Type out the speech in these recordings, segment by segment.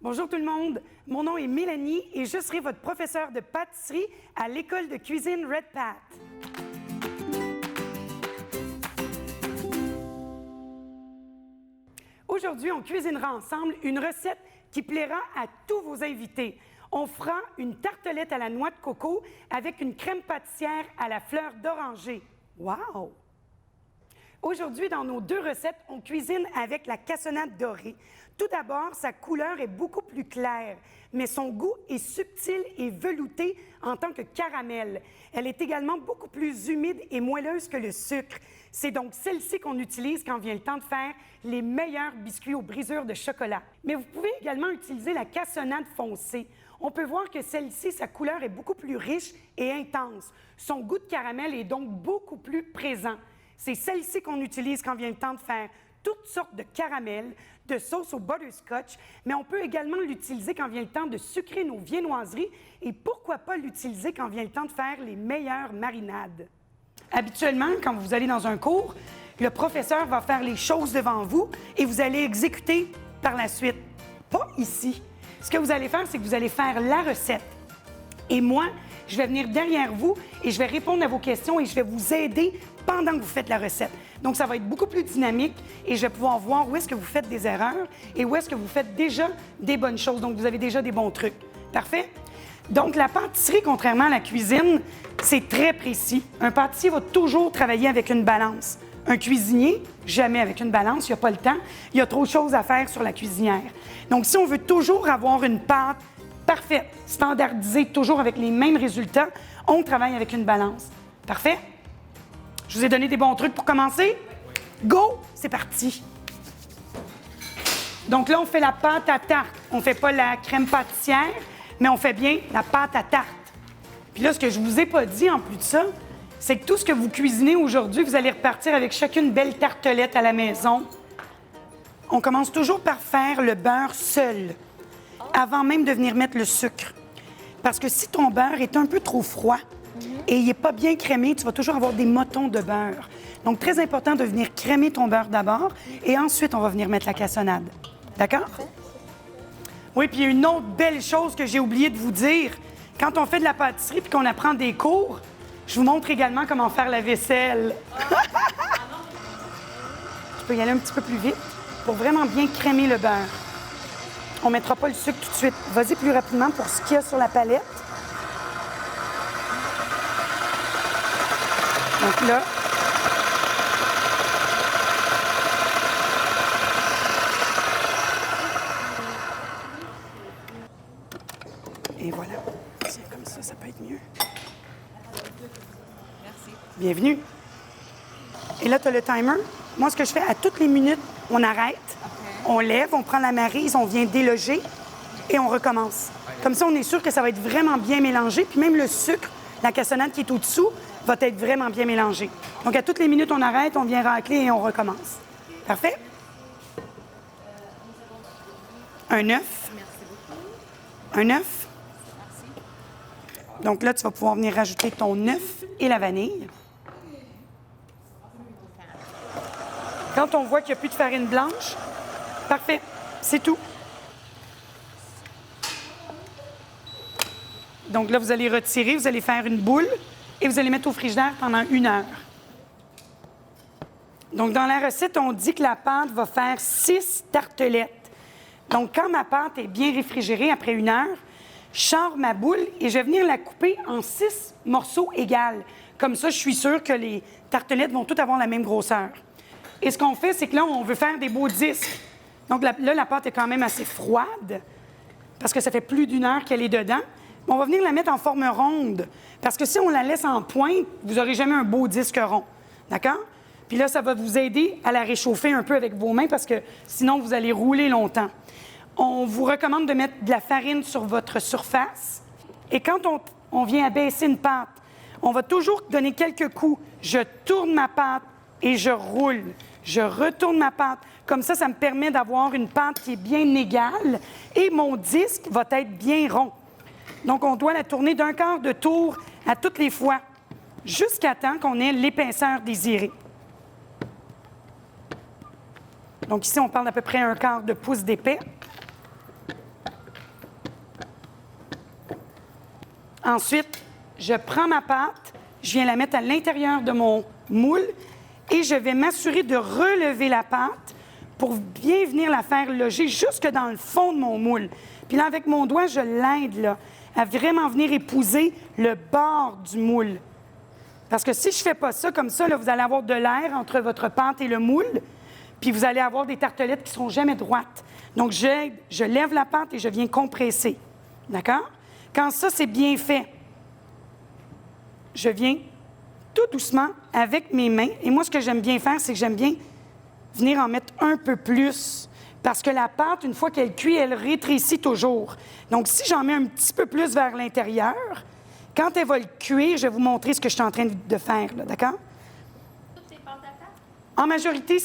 Bonjour tout le monde, mon nom est Mélanie et je serai votre professeure de pâtisserie à l'école de cuisine Red Pat. Aujourd'hui, on cuisinera ensemble une recette qui plaira à tous vos invités. On fera une tartelette à la noix de coco avec une crème pâtissière à la fleur d'oranger. Wow! Aujourd'hui, dans nos deux recettes, on cuisine avec la cassonade dorée. Tout d'abord, sa couleur est beaucoup plus claire, mais son goût est subtil et velouté en tant que caramel. Elle est également beaucoup plus humide et moelleuse que le sucre. C'est donc celle-ci qu'on utilise quand vient le temps de faire les meilleurs biscuits aux brisures de chocolat. Mais vous pouvez également utiliser la cassonade foncée. On peut voir que celle-ci, sa couleur est beaucoup plus riche et intense. Son goût de caramel est donc beaucoup plus présent. C'est celle-ci qu'on utilise quand vient le temps de faire toutes sortes de caramel, de sauce au butterscotch, mais on peut également l'utiliser quand vient le temps de sucrer nos viennoiseries et pourquoi pas l'utiliser quand vient le temps de faire les meilleures marinades. Habituellement, quand vous allez dans un cours, le professeur va faire les choses devant vous et vous allez exécuter par la suite. Pas ici. Ce que vous allez faire, c'est que vous allez faire la recette. Et moi, je vais venir derrière vous et je vais répondre à vos questions et je vais vous aider pendant que vous faites la recette. Donc, ça va être beaucoup plus dynamique et je vais pouvoir voir où est-ce que vous faites des erreurs et où est-ce que vous faites déjà des bonnes choses. Donc, vous avez déjà des bons trucs. Parfait? Donc, la pâtisserie, contrairement à la cuisine, c'est très précis. Un pâtissier va toujours travailler avec une balance. Un cuisinier, jamais avec une balance, il n'y a pas le temps. Il y a trop de choses à faire sur la cuisinière. Donc, si on veut toujours avoir une pâte parfaite, standardisée, toujours avec les mêmes résultats, on travaille avec une balance. Parfait? Je vous ai donné des bons trucs pour commencer? Go! C'est parti! Donc là, on fait la pâte à tarte. On ne fait pas la crème pâtissière, mais on fait bien la pâte à tarte. Puis là, ce que je ne vous ai pas dit en plus de ça, c'est que tout ce que vous cuisinez aujourd'hui, vous allez repartir avec chacune belle tartelette à la maison. On commence toujours par faire le beurre seul, avant même de venir mettre le sucre. Parce que si ton beurre est un peu trop froid et il n'est pas bien crémé, tu vas toujours avoir des motons de beurre. Donc, très important de venir crémer ton beurre d'abord et ensuite, on va venir mettre la cassonade. D'accord? Oui, puis il y a une autre belle chose que j'ai oublié de vous dire. Quand on fait de la pâtisserie puis qu'on apprend des cours, je vous montre également comment faire la vaisselle. Je peux y aller un petit peu plus vite pour vraiment bien crémer le beurre. On ne mettra pas le sucre tout de suite. Vas-y plus rapidement pour ce qu'il y a sur la palette. Donc là, et voilà. C'est comme ça peut être mieux. Merci. Bienvenue. Et là, tu as le timer. Moi, ce que je fais, à toutes les minutes, on arrête, on lève, on prend la maryse, on vient déloger et on recommence. Comme ça, on est sûr que ça va être vraiment bien mélangé. Puis même le sucre, la cassonade qui est au-dessous, va être vraiment bien mélangé. Donc, à toutes les minutes, on arrête, on vient racler et on recommence. Parfait? Un œuf. Un œuf. Donc là, tu vas pouvoir venir rajouter ton œuf et la vanille. Quand on voit qu'il n'y a plus de farine blanche, parfait, c'est tout. Donc là, vous allez retirer, vous allez faire une boule et vous allez mettre au frigidaire pendant 1 heure. Donc, dans la recette, on dit que la pâte va faire 6 tartelettes. Donc, quand ma pâte est bien réfrigérée après 1 heure, je sors ma boule et je vais venir la couper en 6 morceaux égaux. Comme ça, je suis sûre que les tartelettes vont toutes avoir la même grosseur. Et ce qu'on fait, c'est que là, on veut faire des beaux disques. Donc là, la pâte est quand même assez froide parce que ça fait plus d'1 heure qu'elle est dedans. On va venir la mettre en forme ronde parce que si on la laisse en pointe, vous n'aurez jamais un beau disque rond. D'accord? Puis là, ça va vous aider à la réchauffer un peu avec vos mains parce que sinon, vous allez rouler longtemps. On vous recommande de mettre de la farine sur votre surface. Et quand on vient abaisser une pâte, on va toujours donner quelques coups. Je tourne ma pâte et je roule. Je retourne ma pâte. Comme ça, ça me permet d'avoir une pâte qui est bien égale et mon disque va être bien rond. Donc, on doit la tourner d'un quart de tour à toutes les fois, jusqu'à temps qu'on ait l'épaisseur désirée. Donc ici, on parle d'à peu près 1/4 de pouce d'épais. Ensuite, je prends ma pâte, je viens la mettre à l'intérieur de mon moule et je vais m'assurer de relever la pâte pour bien venir la faire loger jusque dans le fond de mon moule. Puis là, avec mon doigt, je l'aide là, à vraiment venir épouser le bord du moule. Parce que si je ne fais pas ça comme ça, là, vous allez avoir de l'air entre votre pâte et le moule, puis vous allez avoir des tartelettes qui ne seront jamais droites. Donc, je lève la pâte et je viens compresser. D'accord? Quand ça, c'est bien fait, je viens tout doucement avec mes mains. Et moi, ce que j'aime bien faire, c'est que j'aime bien venir en mettre un peu plus. Parce que la pâte, une fois qu'elle cuit, elle rétrécit toujours. Donc, si j'en mets un petit peu plus vers l'intérieur, quand elle va le cuire, je vais vous montrer ce que je suis en train de faire, là, d'accord? Toutes tes pâtes à tarte? En majorité,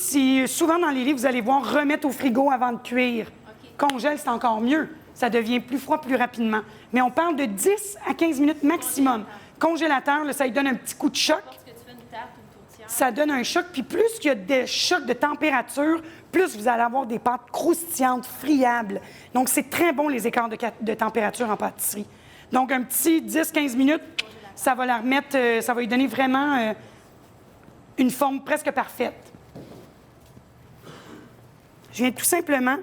souvent dans les livres, vous allez voir remettre au frigo avant de cuire. OK. Congèle, c'est encore mieux. Ça devient plus froid plus rapidement. Mais on parle de 10 à 15 minutes maximum. Congélateur, là, ça lui donne un petit coup de choc. Parce que tu fais une tarte ou une tourtière. Ça donne un choc. Puis plus qu'il y a des chocs de température, plus vous allez avoir des pâtes croustillantes, friables. Donc, c'est très bon, les écarts de température en pâtisserie. Donc, un petit 10-15 minutes, ça va la remettre, ça va lui donner vraiment une forme presque parfaite. Je viens tout simplement,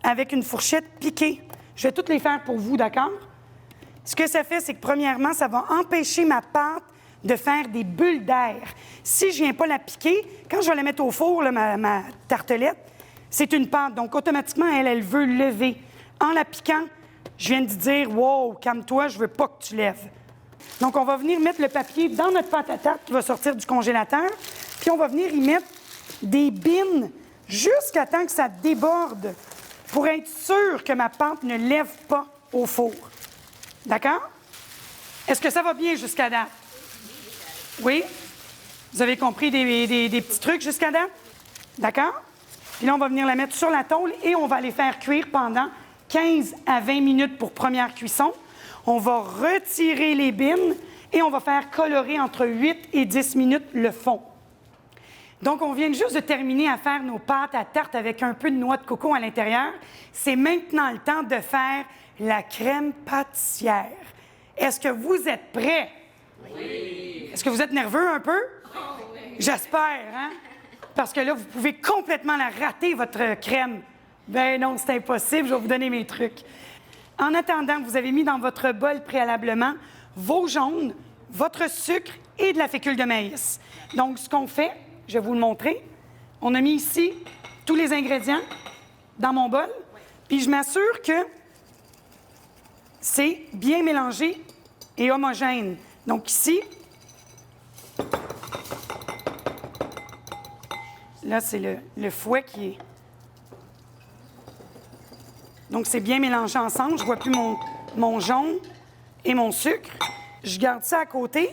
avec une fourchette, piquer. Je vais toutes les faire pour vous, d'accord? Ce que ça fait, c'est que premièrement, ça va empêcher ma pâte de faire des bulles d'air. Si je ne viens pas la piquer, quand je vais la mettre au four, là, ma tartelette, c'est une pâte. Donc, automatiquement, elle veut lever. En la piquant, je viens de dire « Wow, calme-toi, je veux pas que tu lèves. » Donc, on va venir mettre le papier dans notre pâte à tarte qui va sortir du congélateur, puis on va venir y mettre des bines jusqu'à temps que ça déborde pour être sûr que ma pâte ne lève pas au four. D'accord? Est-ce que ça va bien jusqu'à date? Oui? Vous avez compris des petits trucs jusqu'à date? D'accord? Puis là, on va venir la mettre sur la tôle et on va les faire cuire pendant 15 à 20 minutes pour première cuisson. On va retirer les bines et on va faire colorer entre 8 et 10 minutes le fond. Donc, on vient juste de terminer à faire nos pâtes à tarte avec un peu de noix de coco à l'intérieur. C'est maintenant le temps de faire la crème pâtissière. Est-ce que vous êtes prêts? Oui. Est-ce que vous êtes nerveux un peu? Oui. J'espère, hein? Parce que là, vous pouvez complètement la rater, votre crème. Ben non, c'est impossible, je vais vous donner mes trucs. En attendant, vous avez mis dans votre bol préalablement vos jaunes, votre sucre et de la fécule de maïs. Donc, ce qu'on fait, je vais vous le montrer. On a mis ici tous les ingrédients dans mon bol, puis je m'assure que c'est bien mélangé et homogène. Donc ici, là, c'est le fouet qui est... Donc, c'est bien mélangé ensemble. Je ne vois plus mon jaune et mon sucre. Je garde ça à côté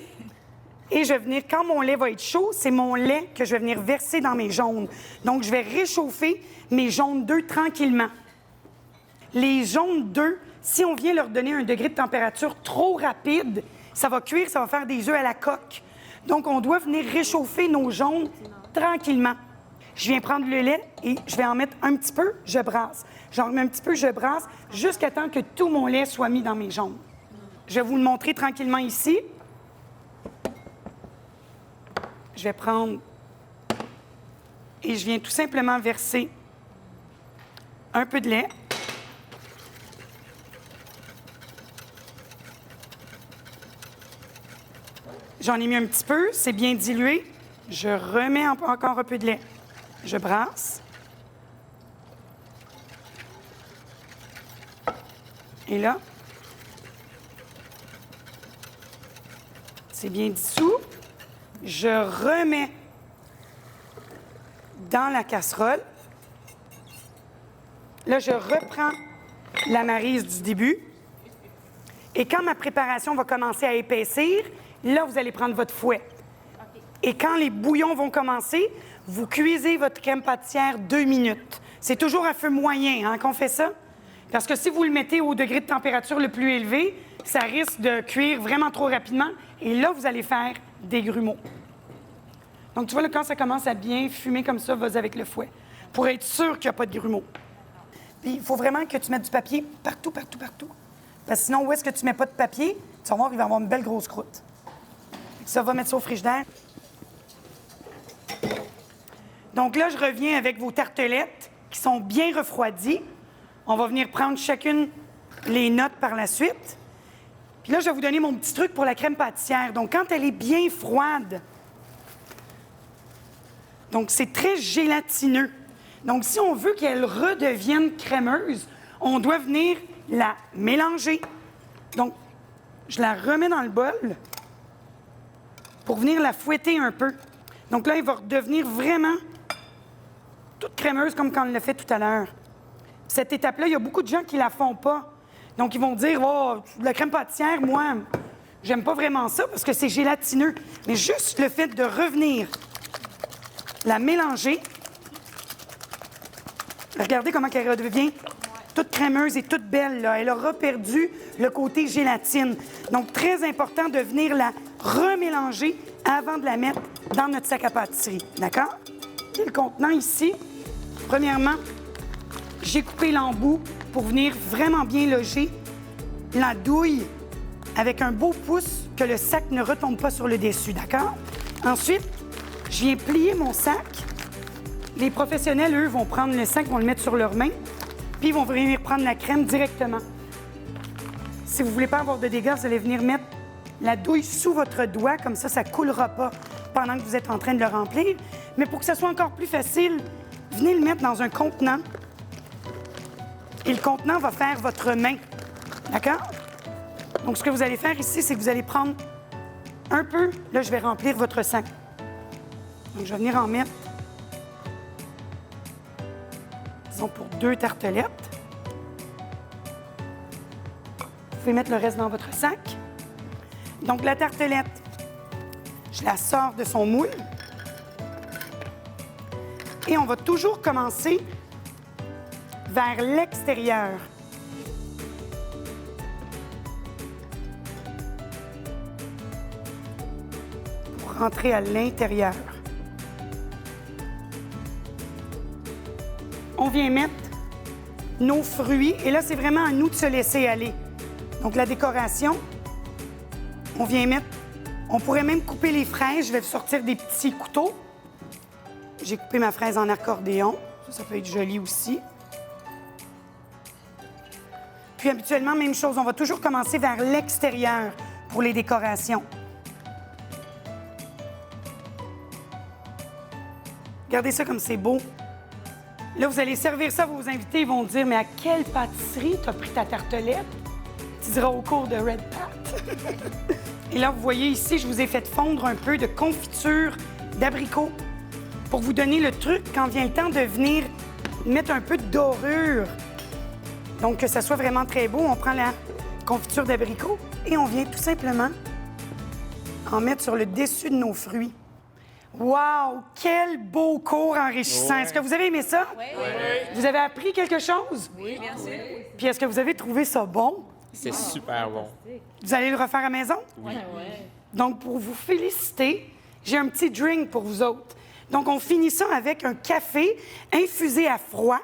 et je vais venir, quand mon lait va être chaud, c'est mon lait que je vais venir verser dans mes jaunes. Donc, je vais réchauffer mes jaunes d'œufs tranquillement. Les jaunes d'œufs, si on vient leur donner un degré de température trop rapide, ça va cuire, ça va faire des œufs à la coque. Donc, on doit venir réchauffer nos jaunes tranquillement. Je viens prendre le lait et je vais en mettre un petit peu, je brasse. J'en remets un petit peu, je brasse, jusqu'à temps que tout mon lait soit mis dans mes jaunes. Je vais vous le montrer tranquillement ici. Je vais prendre et je viens tout simplement verser un peu de lait. J'en ai mis un petit peu, c'est bien dilué. Je remets encore un peu de lait. Je brasse. Et là, c'est bien dissous. Je remets dans la casserole. Là, je reprends la maryse du début. Et quand ma préparation va commencer à épaissir, là, vous allez prendre votre fouet. Et quand les bouillons vont commencer, vous cuisez votre crème pâtissière 2 minutes. C'est toujours à feu moyen hein, qu'on fait ça. Parce que si vous le mettez au degré de température le plus élevé, ça risque de cuire vraiment trop rapidement. Et là, vous allez faire des grumeaux. Donc, tu vois, là, quand ça commence à bien fumer comme ça, vas-y avec le fouet. Pour être sûr qu'il n'y a pas de grumeaux. Puis, il faut vraiment que tu mettes du papier partout, partout, partout. Parce que sinon, où est-ce que tu ne mets pas de papier? Tu vas voir, il va avoir une belle grosse croûte. Ça va mettre ça au frigidaire. Donc là, je reviens avec vos tartelettes qui sont bien refroidies. On va venir prendre chacune les notes par la suite. Puis là, je vais vous donner mon petit truc pour la crème pâtissière. Donc, quand elle est bien froide, donc c'est très gélatineux. Donc, si on veut qu'elle redevienne crémeuse, on doit venir la mélanger. Donc, je la remets dans le bol pour venir la fouetter un peu. Donc là, elle va redevenir vraiment toute crémeuse comme quand on l'a fait tout à l'heure. Cette étape-là, il y a beaucoup de gens qui ne la font pas. Donc, ils vont dire, « Oh, la crème pâtissière, moi, j'aime pas vraiment ça parce que c'est gélatineux. » Mais juste le fait de revenir la mélanger, regardez comment elle redevient toute crémeuse et toute belle, là. Elle aura perdu le côté gélatine. Donc, très important de venir la remélanger avant de la mettre dans notre sac à pâtisserie. D'accord? Et le contenant ici, premièrement, j'ai coupé l'embout pour venir vraiment bien loger la douille avec un beau pouce que le sac ne retombe pas sur le dessus. D'accord? Ensuite, je viens plier mon sac. Les professionnels, eux, vont prendre le sac, vont le mettre sur leurs mains. Puis ils vont venir prendre la crème directement. Si vous ne voulez pas avoir de dégâts, vous allez venir mettre la douille sous votre doigt, comme ça ne coulera pas pendant que vous êtes en train de le remplir. Mais pour que ça soit encore plus facile, venez le mettre dans un contenant. Et le contenant va faire votre main. D'accord? Donc, ce que vous allez faire ici, c'est que vous allez prendre un peu. Là, je vais remplir votre sac. Donc, je vais venir en mettre, disons, pour 2 tartelettes. Vous pouvez mettre le reste dans votre sac. Donc, la tartelette, je la sors de son moule. Et on va toujours commencer vers l'extérieur. Pour rentrer à l'intérieur. On vient mettre nos fruits. Et là, c'est vraiment à nous de se laisser aller. Donc, la décoration, on vient mettre... On pourrait même couper les fraises. Je vais sortir des petits couteaux. J'ai coupé ma fraise en accordéon. Ça peut être joli aussi. Puis, habituellement, même chose. On va toujours commencer vers l'extérieur pour les décorations. Regardez ça comme c'est beau. Là, vous allez servir ça à vos invités. Ils vont dire, mais à quelle pâtisserie tu as pris ta tartelette? Tu diras au cours de Red Pat. Et là, vous voyez ici, je vous ai fait fondre un peu de confiture d'abricot pour vous donner le truc quand vient le temps de venir mettre un peu de dorure. Donc, que ça soit vraiment très beau, on prend la confiture d'abricot et on vient tout simplement en mettre sur le dessus de nos fruits. Wow! Quel beau cours enrichissant! Est-ce que vous avez aimé ça? Oui. Vous avez appris quelque chose? Oui, bien sûr. Puis est-ce que vous avez trouvé ça bon? C'est super bon. Vous allez le refaire à la maison? Oui. Donc, pour vous féliciter, j'ai un petit drink pour vous autres. Donc, on finit ça avec un café infusé à froid.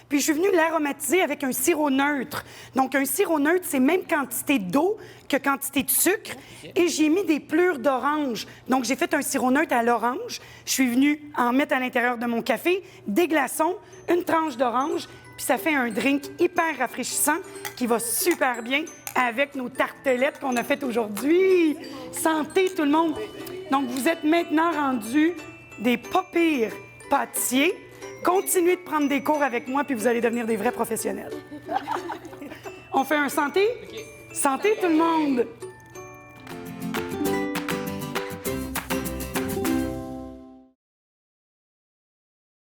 Puis, je suis venue l'aromatiser avec un sirop neutre. Donc, un sirop neutre, c'est même quantité d'eau que quantité de sucre. Et j'ai mis des pelures d'orange. Donc, j'ai fait un sirop neutre à l'orange. Je suis venue en mettre à l'intérieur de mon café, des glaçons, une tranche d'orange. Puis, ça fait un drink hyper rafraîchissant qui va super bien avec nos tartelettes qu'on a faites aujourd'hui. Santé, tout le monde! Donc, vous êtes maintenant rendus des pas pires pâtissiers. Continuez de prendre des cours avec moi, puis vous allez devenir des vrais professionnels. On fait un santé? Santé, tout le monde!